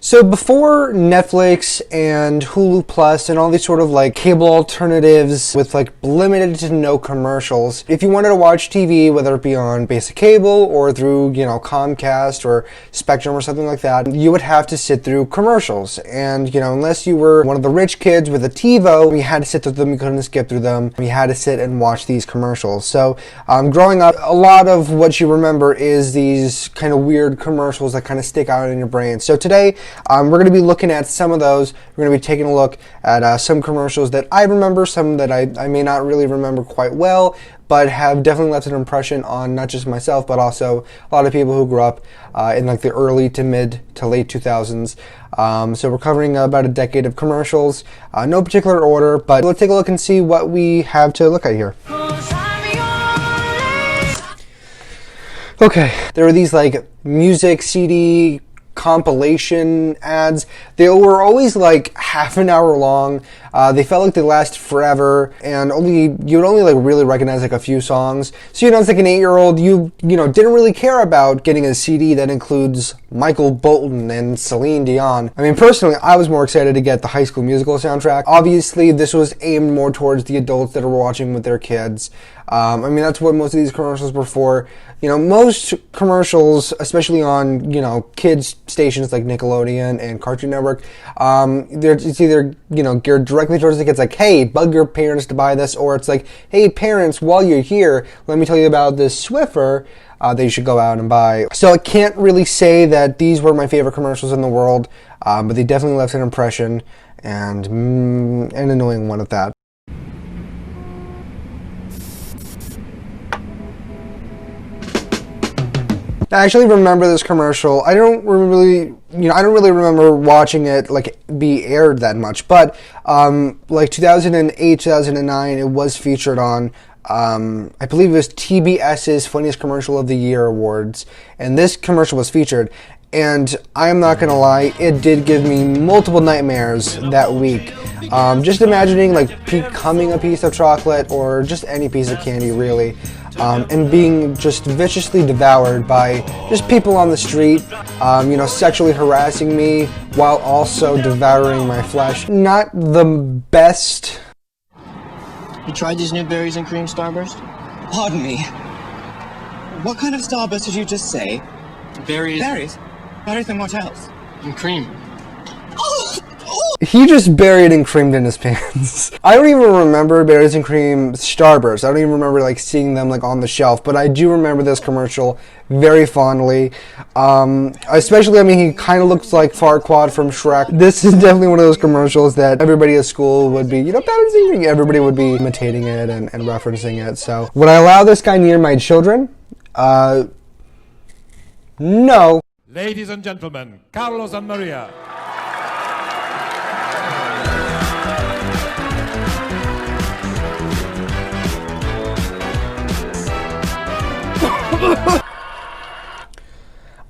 So before Netflix and Hulu Plus and all these sort of like cable alternatives with like limited to no commercials, if you wanted to watch TV, whether it be on basic cable or through, Comcast or Spectrum or something like that, you would have to sit through commercials. And, unless you were one of the rich kids with a TiVo, you had to sit through them, you couldn't skip through them, you had to sit and watch these commercials. So growing up, a lot of what you remember is these kind of weird commercials that kind of stick out in your brain. So today, we're going to be looking at some of those. We're going to be taking a look at some commercials that I remember, some that I may not really remember quite well, but have definitely left an impression on not just myself, but also a lot of people who grew up in like the early to mid to late 2000s. So we're covering about a decade of commercials, no particular order, but let's take a look and see what we have to look at here. Okay, there are these like music CD compilation ads. They were always like half an hour long. They felt like they lasted forever, and you would only like really recognize like a few songs. So as like an 8-year-old, you didn't really care about getting a CD that includes Michael Bolton and Celine Dion. I mean, personally, I was more excited to get the High School Musical soundtrack. Obviously, this was aimed more towards the adults that are watching with their kids. That's what most of these commercials were for. Most commercials, especially on, kids stations like Nickelodeon and Cartoon Network, it's either, geared directly towards the kids, like, hey, bug your parents to buy this, or it's like, hey, parents, while you're here, let me tell you about this Swiffer that you should go out and buy. So I can't really say that these were my favorite commercials in the world, but they definitely left an impression, and an annoying one at that. I actually remember this commercial. I don't really remember watching it like be aired that much, but like 2008, 2009, it was featured on I believe it was TBS's Funniest Commercial of the Year Awards, and this commercial was featured. And I am not gonna lie, it did give me multiple nightmares that week. Just imagining like becoming a piece of chocolate or just any piece of candy, really. And being just viciously devoured by just people on the street, sexually harassing me while also devouring my flesh. Not the best. You tried these new berries and cream Starburst? Pardon me. What kind of Starburst did you just say? Berries. Berries? Berries and what else? And cream. He just buried and creamed in his pants. I don't even remember Berries and Cream Starburst. I don't even remember like seeing them like on the shelf, but I do remember this commercial very fondly. Especially, he kind of looks like Farquaad from Shrek. This is definitely one of those commercials that everybody at school would be, everybody would be imitating it and referencing it. So, would I allow this guy near my children? No. Ladies and gentlemen, Carlos and Maria.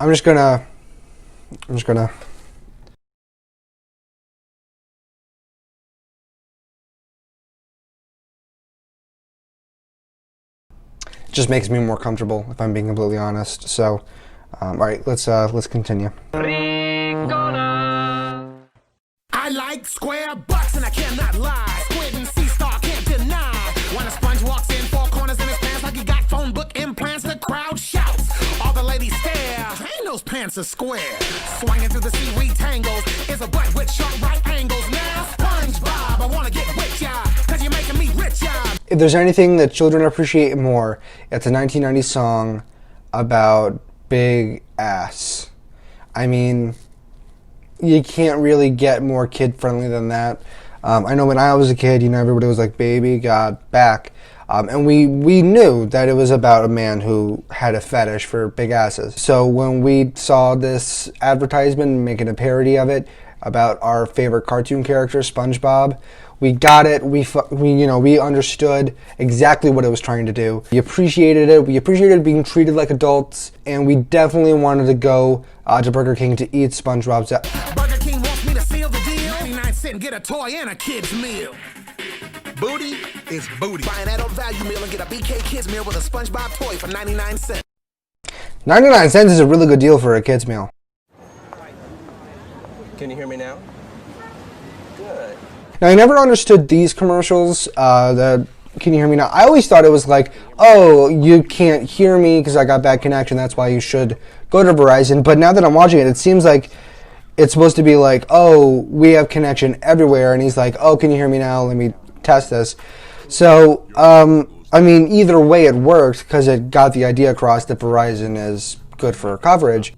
I'm just gonna it just makes me more comfortable, if I'm being completely honest. So all right, let's continue. I like square butts and I cannot lie. Squid and sea star can't deny. When a sponge walks in, 4 corners in his pants like he got phone book implants, the crowd shouts. All the ladies stare. Dang, those pants are square. Swinging through the seaweed tangles is a butt with sharp right angles. Now, SpongeBob, I wanna get with ya, cause you're making me rich, ya. If there's anything that children appreciate more, it's a 1990s song about big ass. You can't really get more kid-friendly than that. I know when I was a kid, everybody was like, baby got back. And we knew that it was about a man who had a fetish for big asses. So when we saw this advertisement making a parody of it about our favorite cartoon character, SpongeBob, we got it. We understood exactly what it was trying to do. We appreciated it. We appreciated being treated like adults, and we definitely wanted to go to Burger King to eat SpongeBob's. Burger King wants me to seal the deal. 99 cent and get a toy and a kid's meal. Booty is booty. Buy an adult value meal and get a BK Kids meal with a SpongeBob toy for 99 cents. 99 cents is a really good deal for a kid's meal. Can you hear me now? Good. Now, I never understood these commercials, the Can You Hear Me Now? I always thought it was like, oh, you can't hear me because I got bad connection, that's why you should go to Verizon. But now that I'm watching it, it seems like it's supposed to be like, oh, we have connection everywhere, and he's like, oh, can you hear me now? Let me test this. So, I mean, either way it worked because it got the idea across that Verizon is good for coverage.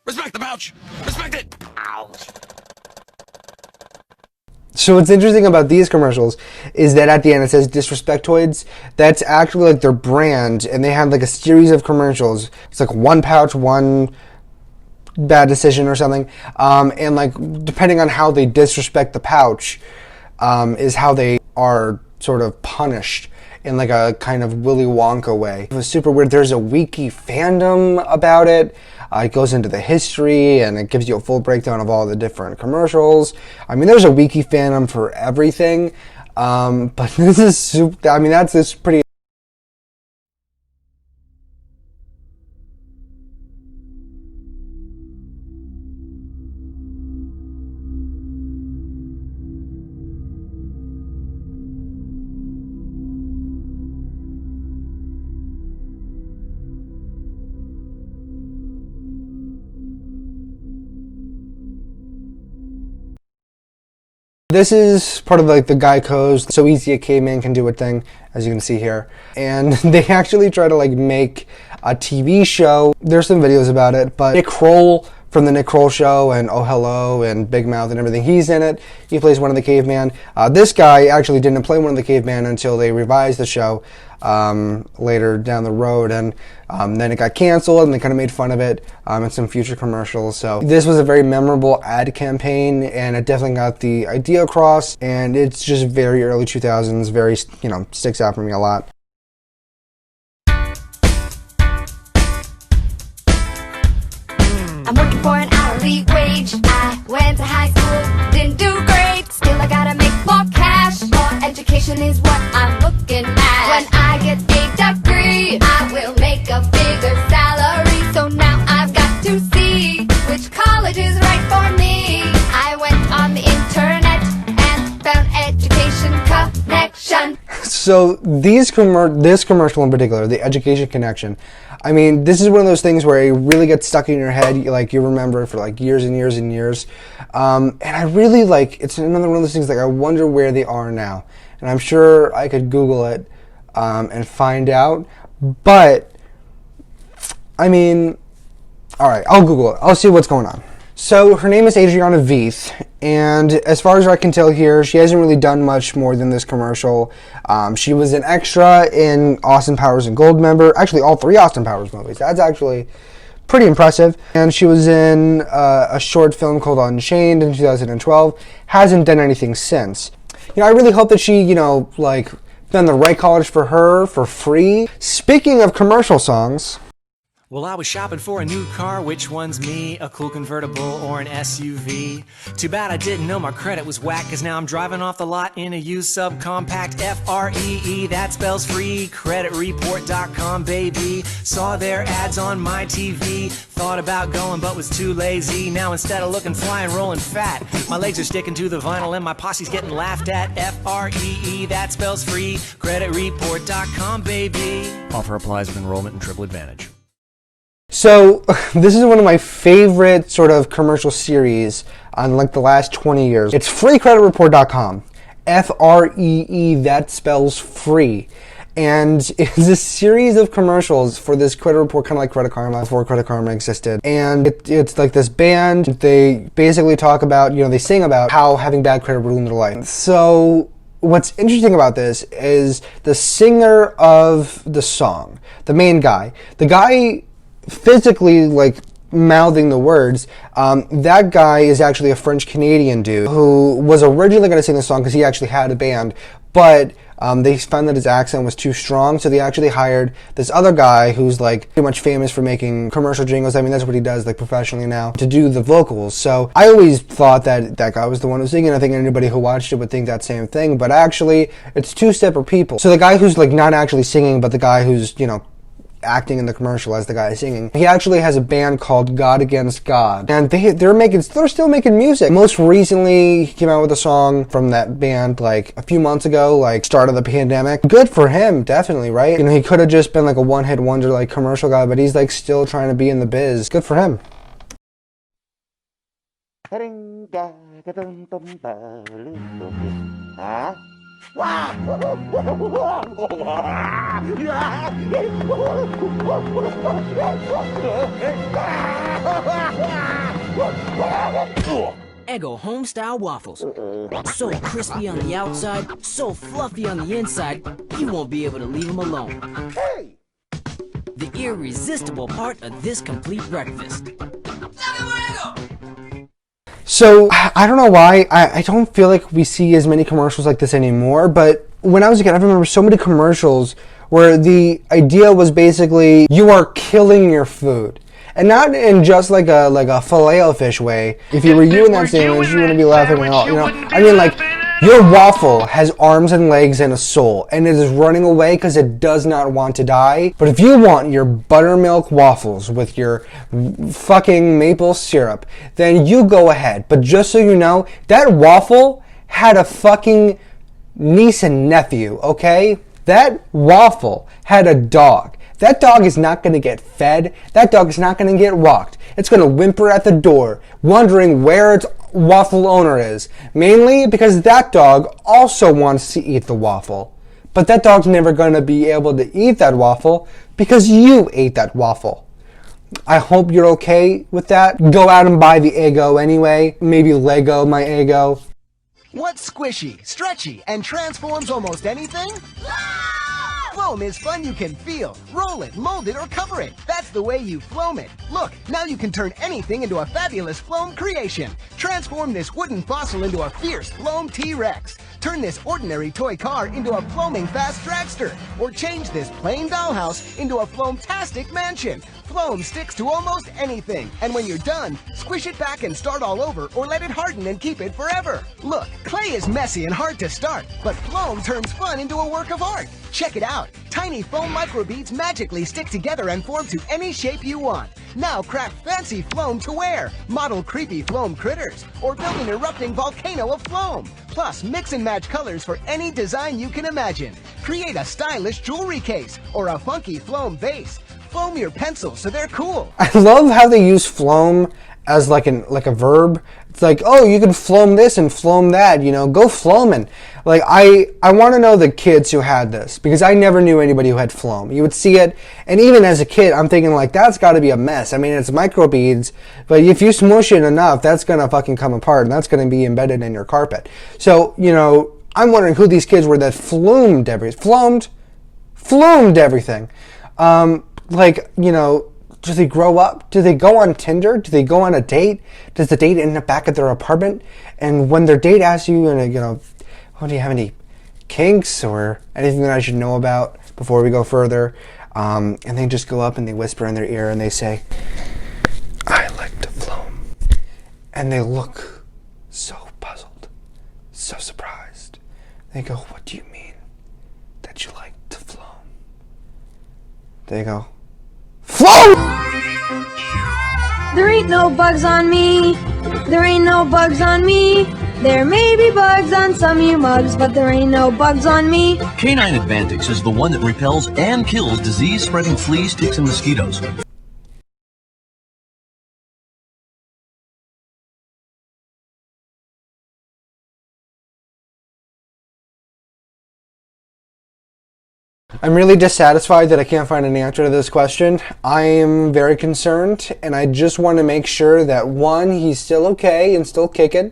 Respect the pouch! Respect it! Ouch. So what's interesting about these commercials is that at the end it says Disrespectoids. That's actually like their brand, and they have like a series of commercials. It's like one pouch, one bad decision or something. And like depending on how they disrespect the pouch, is how they are sort of punished in like a kind of Willy Wonka way. It was super weird. There's a wiki fandom about it. It goes into the history and it gives you a full breakdown of all the different commercials. I mean, there's a wiki fandom for everything. But this is super, I mean, that's this pretty. This is part of like the Geico's So Easy a Caveman Can Do It thing, as you can see here. And they actually try to like make a TV show. There's some videos about it, but Nick Kroll from the Nick Kroll Show and Oh Hello and Big Mouth and everything, he's in it. He plays one of the caveman. This guy actually didn't play one of the caveman until they revised the show later down the road, and then it got canceled and they kind of made fun of it in some future commercials. So this was a very memorable ad campaign, and it definitely got the idea across, and it's just very early 2000s, very, you know, sticks out for me a lot. I'm working for an hourly wage. I went to high school, didn't do great. Still I gotta make more cash. More education is what I'm looking at. When I get a degree, I will make a bigger salary. So now I've got to see which college is right for me. I went on the internet and found Education Connection. So this commercial in particular, the Education Connection, I mean, this is one of those things where it really gets stuck in your head, like you remember for like years and years and years. And I really like, it's another one of those things like I wonder where they are now. And I'm sure I could Google it and find out. But, I mean, all right, I'll Google it. I'll see what's going on. So her name is Adriana Veith, and as far as I can tell here, she hasn't really done much more than this commercial. She was an extra in Austin Powers and Goldmember, actually all three Austin Powers movies. That's actually pretty impressive. And she was in a short film called Unchained in 2012. Hasn't done anything since. You know, I really hope that she, you know, like, found the right college for her for free. Speaking of commercial songs. Well, I was shopping for a new car, which one's me? A cool convertible or an SUV? Too bad I didn't know my credit was whack, cause now I'm driving off the lot in a used subcompact. F-R-E-E, that spells free. Creditreport.com, baby. Saw their ads on my TV. Thought about going but was too lazy. Now instead of looking fly and rolling fat, my legs are sticking to the vinyl and my posse's getting laughed at. F-R-E-E, that spells free. Creditreport.com, baby. Offer applies with enrollment and triple advantage. So this is one of my favorite sort of commercial series on like the last 20 years. It's freecreditreport.com. F-R-E-E, that spells free. And it's a series of commercials for this credit report, kind of like Credit Karma, before Credit Karma existed. And it's like this band, they basically talk about, you know, they sing about how having bad credit ruined their life. So what's interesting about this is the singer of the song, the main guy, the guy physically like mouthing the words. That guy is actually a French-Canadian dude who was originally going to sing the song because he actually had a band, but they found that his accent was too strong, so they actually hired this other guy who's like pretty much famous for making commercial jingles. I mean, that's what he does like professionally now, to do the vocals. So I always thought that that guy was the one who was singing. I think anybody who watched it would think that same thing, but actually it's two separate people. So the guy who's like not actually singing, but the guy who's, you know, acting in the commercial as the guy singing, he actually has a band called God Against God, and they're still making music. Most recently, he came out with a song from that band like a few months ago, like start of the pandemic. Good for him, definitely, right? You know, he could have just been like a one-hit wonder, like commercial guy, but he's like still trying to be in the biz. Good for him. Eggo home-style waffles. So crispy on the outside, so fluffy on the inside, you won't be able to leave them alone. Hey! The irresistible part of this complete breakfast. So, I don't know why, I don't feel like we see as many commercials like this anymore, but when I was a kid, I remember so many commercials where the idea was basically, you are killing your food. And not in just like a Filet-O-Fish way. If you were you in that sandwich, you wouldn't be laughing at all. You know, I mean, like, your waffle has arms and legs and a soul, and it is running away because it does not want to die. But if you want your buttermilk waffles with your fucking maple syrup, then you go ahead. But just so you know, that waffle had a fucking niece and nephew, okay? That waffle had a dog. That dog is not going to get fed. That dog is not going to get walked. It's going to whimper at the door, wondering where its waffle owner is. Mainly because that dog also wants to eat the waffle. But that dog's never going to be able to eat that waffle because you ate that waffle. I hope you're okay with that. Go out and buy the Eggo anyway. Maybe Lego my Eggo. What's squishy, stretchy, and transforms almost anything? Foam is fun you can feel. Roll it, mold it, or cover it. That's the way you Floam it. Look, now you can turn anything into a fabulous Floam creation. Transform this wooden fossil into a fierce Floam T-Rex. Turn this ordinary toy car into a Floaming fast dragster. Or change this plain dollhouse into a Floamtastic mansion. Floam sticks to almost anything, and when you're done, squish it back and start all over, or let it harden and keep it forever. Look, clay is messy and hard to start, but Floam turns fun into a work of art. Check it out. Tiny foam microbeads magically stick together and form to any shape you want. Now craft fancy Floam to wear, model creepy Floam critters, or build an erupting volcano of Floam. Plus, mix and match colors for any design you can imagine. Create a stylish jewelry case, or a funky Floam vase. Floam your pencils so they're cool. I love how they use floam as like a verb. It's like, oh, you can floam this and floam that, you know, go floaming. Like, I want to know the kids who had this, because I never knew anybody who had floam. You would see it, and even as a kid, I'm thinking like, that's got to be a mess. I mean, it's microbeads, but if you smush it enough, that's going to fucking come apart, and that's going to be embedded in your carpet. So, you know, I'm wondering who these kids were that floamed everything. Like, you know, do they grow up? Do they go on Tinder? Do they go on a date? Does the date end up back at their apartment? And when their date asks you, you know, oh, do you have any kinks or anything that I should know about before we go further? And they just go up and they whisper in their ear and they say, I like to floam. And they look so puzzled, so surprised. They go, what do you mean that you like to floam? They go, floam! There ain't no bugs on me. There ain't no bugs on me. There may be bugs on some of you mugs, but there ain't no bugs on me. Canine Advantix is the one that repels and kills disease-spreading fleas, ticks, and mosquitoes. I'm really dissatisfied that I can't find an answer to this question. I am very concerned, and I just want to make sure that, one, he's still okay and still kicking,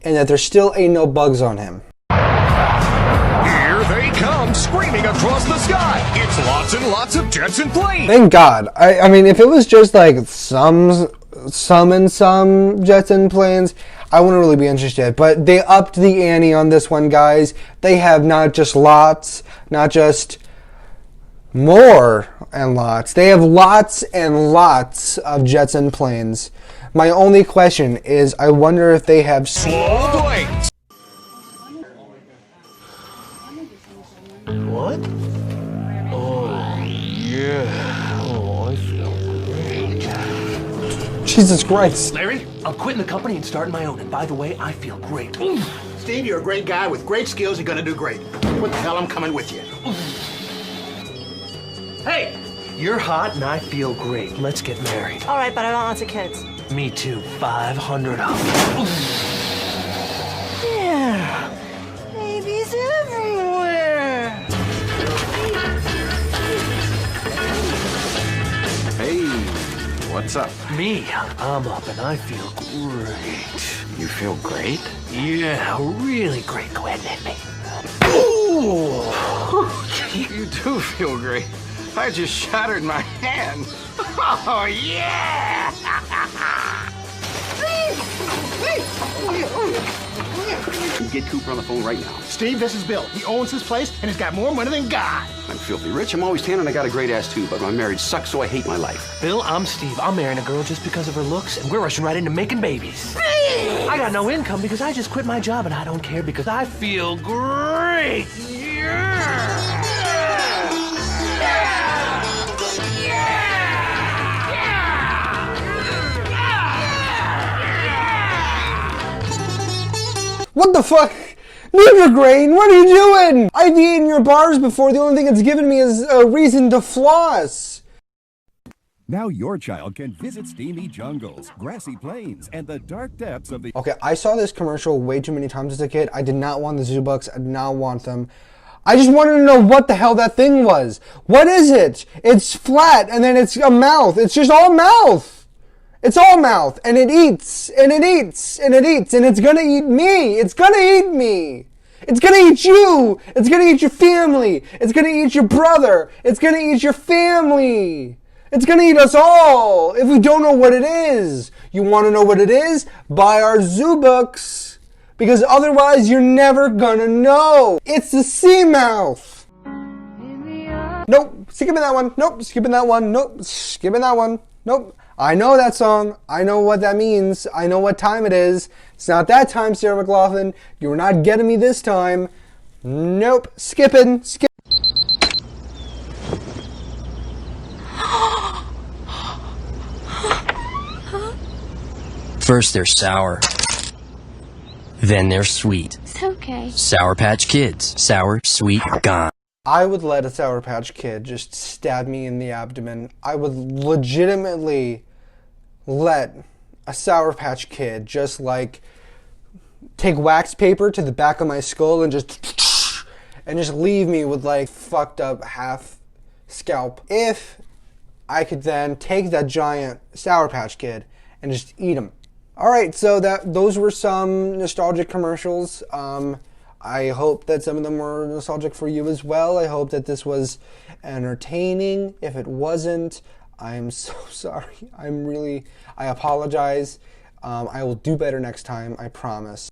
and that there still ain't no bugs on him. Here they come, screaming across the sky. It's Lots and lots of jets and planes. Thank God. I mean, if it was just like some jets and planes, I wouldn't really be interested. But they upped the ante on this one, guys. They have not just lots, not just more and lots. They have lots and lots of jets and planes. My only question is, I wonder if they have slow planes. What? Oh, yeah. Oh, I feel great. Jesus Christ. Larry, I'm quitting the company and starting my own. And by the way, I feel great. Steve, you're a great guy with great skills. You're gonna do great. What the hell? I'm coming with you. Hey, you're hot and I feel great. Let's get married. All right, but I want lots of kids. Me too. 500 of them. Yeah. Babies everywhere. Hey, what's up? Me, I'm up and I feel great. You feel great? Yeah, really great. Go ahead and hit me. You do feel great. I just shattered my hand. Oh, yeah! Get Cooper on the phone right now. Steve, this is Bill. He owns this place and he's got more money than God. I'm filthy rich, I'm always tan, and I got a great ass too, but my marriage sucks, so I hate my life. Bill, I'm Steve. I'm marrying a girl just because of her looks, and we're rushing right into making babies. I got no income because I just quit my job, and I don't care because I feel great. Yeah! What the fuck? Nutri-Grain, what are you doing? I've eaten your bars before. The only thing it's given me is a reason to floss. Now your child can visit steamy jungles, grassy plains, and the dark depths of the... Okay, I saw this commercial way too many times as a kid. I did not want the Zubux. I did not want them. I just wanted to know what the hell that thing was. What is it? It's flat, and then it's a mouth. It's just all mouth. It's all mouth, and it eats, and it eats, and it eats, and it's gonna eat me. It's gonna eat me. It's gonna eat you. It's gonna eat your family. It's gonna eat your brother. It's gonna eat your family. It's gonna eat us all if we don't know what it is. You wanna know what it is? Buy our Zubux. Because otherwise you're never gonna know. It's the sea mouth. Nope, skipping that one. Nope, skipping that one. Nope, skipping that one. Nope. I know that song. I know what that means. I know what time it is. It's not that time, Sarah McLaughlin. You were not getting me this time. Nope. Skipping. Skip. First they're sour. Then they're sweet. It's okay. Sour Patch Kids. Sour, sweet, gone. I would let a Sour Patch Kid just stab me in the abdomen. I would legitimately let a Sour Patch Kid just like take wax paper to the back of my skull and just leave me with like fucked up half scalp. If I could then take that giant Sour Patch Kid and just eat him. All right, so those were some nostalgic commercials. I hope that some of them were nostalgic for you as well. I hope that this was entertaining. If it wasn't, I'm so sorry. I apologize. I will do better next time, I promise.